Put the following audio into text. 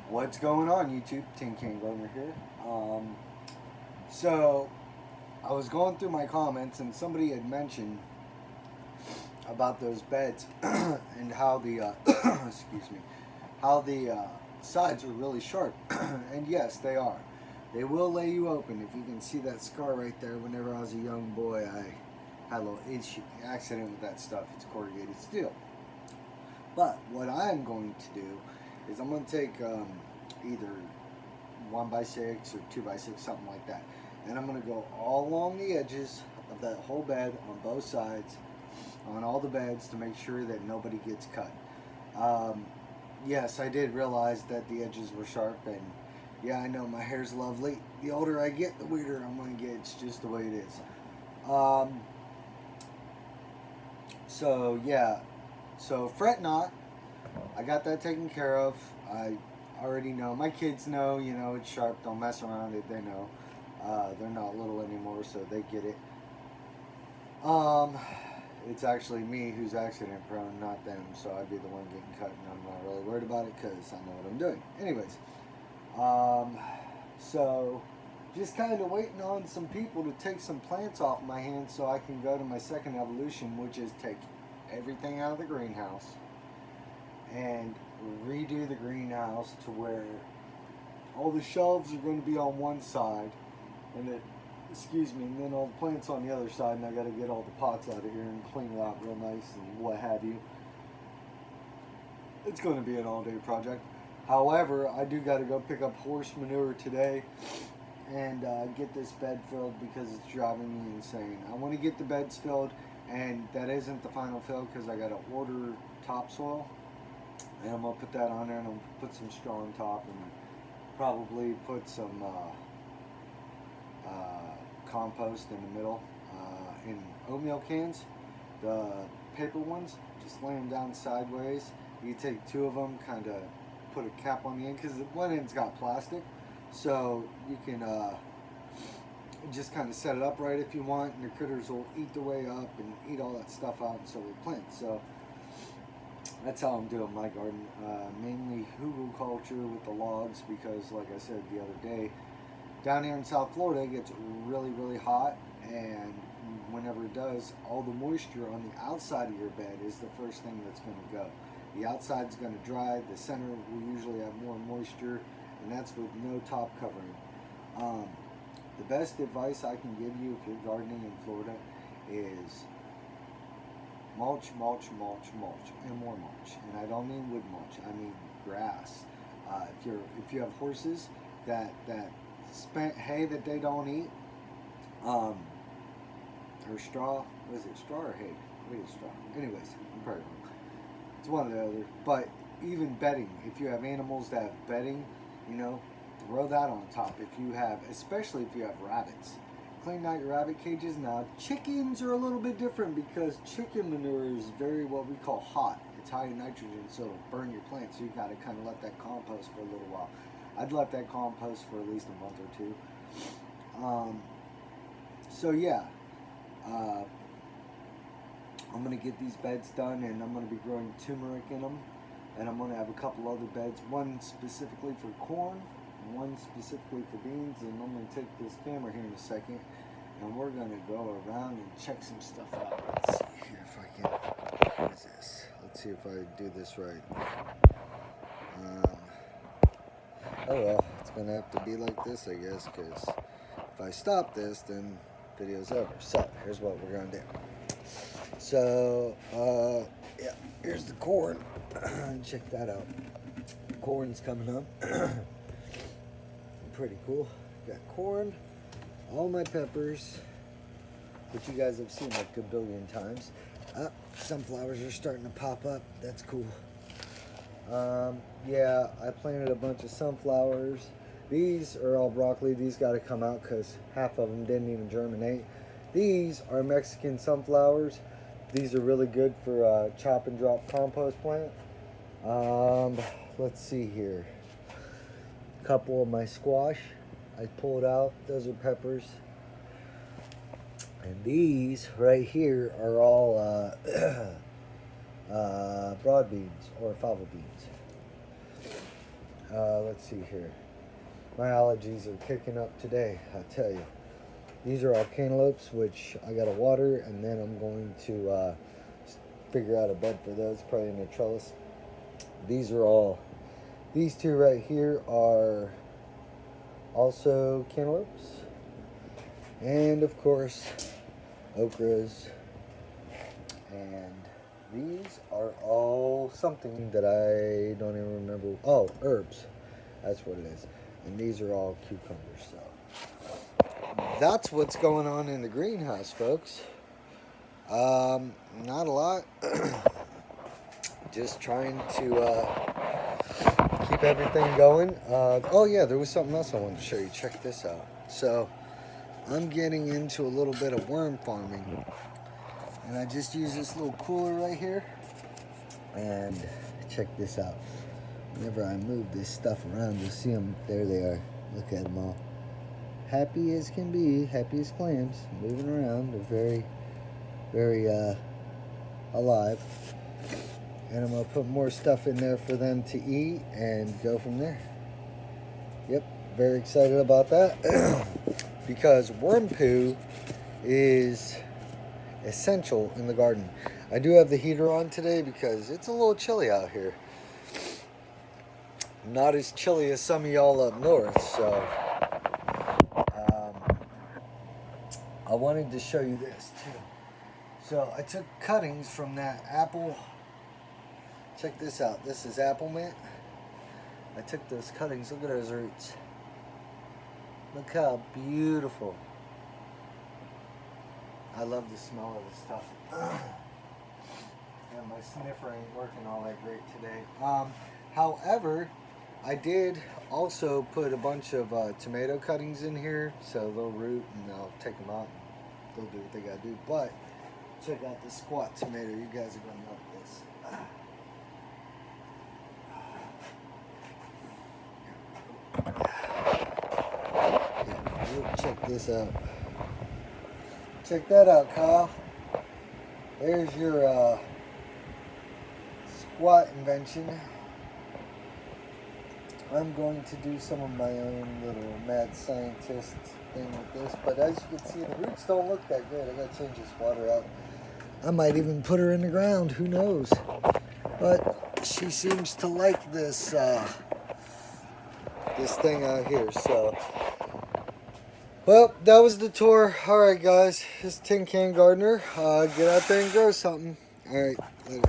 What's going on, YouTube? Tin Can Gardener here. So, I was going through my comments and somebody had mentioned about those beds and how the excuse me, how the sides are really sharp. And yes, they are. They will lay you open. If you can see that scar right there, whenever I was a young boy, I had a little accident with that stuff. It's corrugated steel. But what I'm going to do is I'm going to take either 1x6 or 2x6, something like that. And I'm going to go all along the edges of that whole bed on both sides, on all the beds, to make sure that nobody gets cut. Yes, I did realize that the edges were sharp, and yeah, I know my hair's lovely. The older I get, the weirder I'm going to get. It's just the way it is. So yeah, so fret not. I got that taken care of. I already know. My kids know, it's sharp. Don't mess around it. They know. They're not little anymore, so they get it. It's actually me who's accident prone, not them. So I'd be the one getting cut, and I'm not really worried about it because I know what I'm doing. Anyways, so just kind of waiting on some people to take some plants off my hands so I can go to my second evolution, which is take everything out of the greenhouse and redo the greenhouse to where all the shelves are going to be on one side, and and then all the plants on the other side, and I got to get all the pots out of here and clean it out real nice and what have you. It's going to be an all-day project. However, I do got to go pick up horse manure today and get this bed filled because it's driving me insane. I want to get the beds filled, and that isn't the final fill because I got to order topsoil, and I'm going to put that on there, and I'm going to put some straw on top, and probably put some compost in the middle in oatmeal cans, the paper ones. Just lay them down sideways. You take two of them, kind of put a cap on the end because one end's got plastic, so you can just kind of set it up right if you want, and the critters will eat the way up and eat all that stuff out, and so will plants. So that's how I'm doing my garden. Mainly hugelkultur with the logs because, like I said the other day, down here in South Florida it gets really, really hot, and whenever it does, all the moisture on the outside of your bed is the first thing that's going to go. The outside's going to dry. The center will usually have more moisture, and that's with no top covering. The best advice I can give you if you're gardening in Florida is mulch, mulch, mulch, mulch, and more mulch. And I don't mean wood mulch. I mean grass. If you have horses that spent hay that they don't eat, or straw. Was it straw or hay? I think it's straw. Anyways, I'm probably wrong. It's one or the other. But even bedding. If you have animals that have bedding, throw that on top. Especially if you have rabbits. Clean out your rabbit cages. Now, chickens are a little bit different because chicken manure is very what we call hot. It's high in nitrogen, so it'll burn your plants. So you got to kind of let that compost for a little while. I'd let that compost for at least a month or two. So yeah, I'm going to get these beds done, and I'm going to be growing turmeric in them, and I'm going to have a couple other beds, one specifically for corn, one specifically for beans, and I'm going to take this camera here in a second, and we're going to go around and check some stuff out. Let's see here if I can, what is this? Let's see if I do this right. Oh well, it's going to have to be like this, I guess, because if I stop this, then video's over. So, here's what we're going to do. So, yeah, here's the corn. Check that out. Corn's coming up. Pretty cool. Got corn, all my peppers, which you guys have seen like a billion times. Sunflowers are starting to pop up. That's cool. Yeah, I planted a bunch of sunflowers. These are all broccoli. These got to come out because half of them didn't even germinate. These are Mexican sunflowers. These are really good for chop and drop compost plant. Let's see here. A couple of my squash. I pulled out. Those are peppers. And these right here are all broad beans or fava beans. Let's see here. My allergies are kicking up today, I tell you. These are all cantaloupes, which I gotta water, and then I'm going to figure out a bed for those, probably in a trellis. These two right here are also cantaloupes. And of course, okras. And these are all something that I don't even remember. Oh, herbs. That's what it is. And these are all cucumbers. So that's what's going on in the greenhouse, folks. Not a lot. Just trying to keep everything going. Oh yeah, there was something else I wanted to show you. Check this out. So I'm getting into a little bit of worm farming, and I just use this little cooler right here. And check this out. Whenever I move this stuff around, you'll see them. There they are. Look at them all. Happy as can be, happy as clams, moving around. They're very, very alive. And I'm going to put more stuff in there for them to eat and go from there. Yep, very excited about that. Because worm poo is essential in the garden. I do have the heater on today because it's a little chilly out here. Not as chilly as some of y'all up north, so I wanted to show you this too. So I took cuttings from that apple. Check this out. This is apple mint. I took those cuttings. Look at those roots. Look how beautiful. I love the smell of this stuff. And my sniffer ain't working all that great today. However, I did also put a bunch of tomato cuttings in here, so they'll root and I'll take them out. They'll do what they gotta do. But check out this squat tomato. You guys are gonna love this. Yeah, check this out. Check that out, Kyle. There's your squat invention. I'm going to do some of my own little mad scientist thing with this, but as you can see, the roots don't look that good. I gotta change this water out. I might even put her in the ground, who knows? But she seems to like this this thing out here, so. Well, that was the tour. Alright guys, this Tin Can Gardener. Get out there and grow something. Alright, later.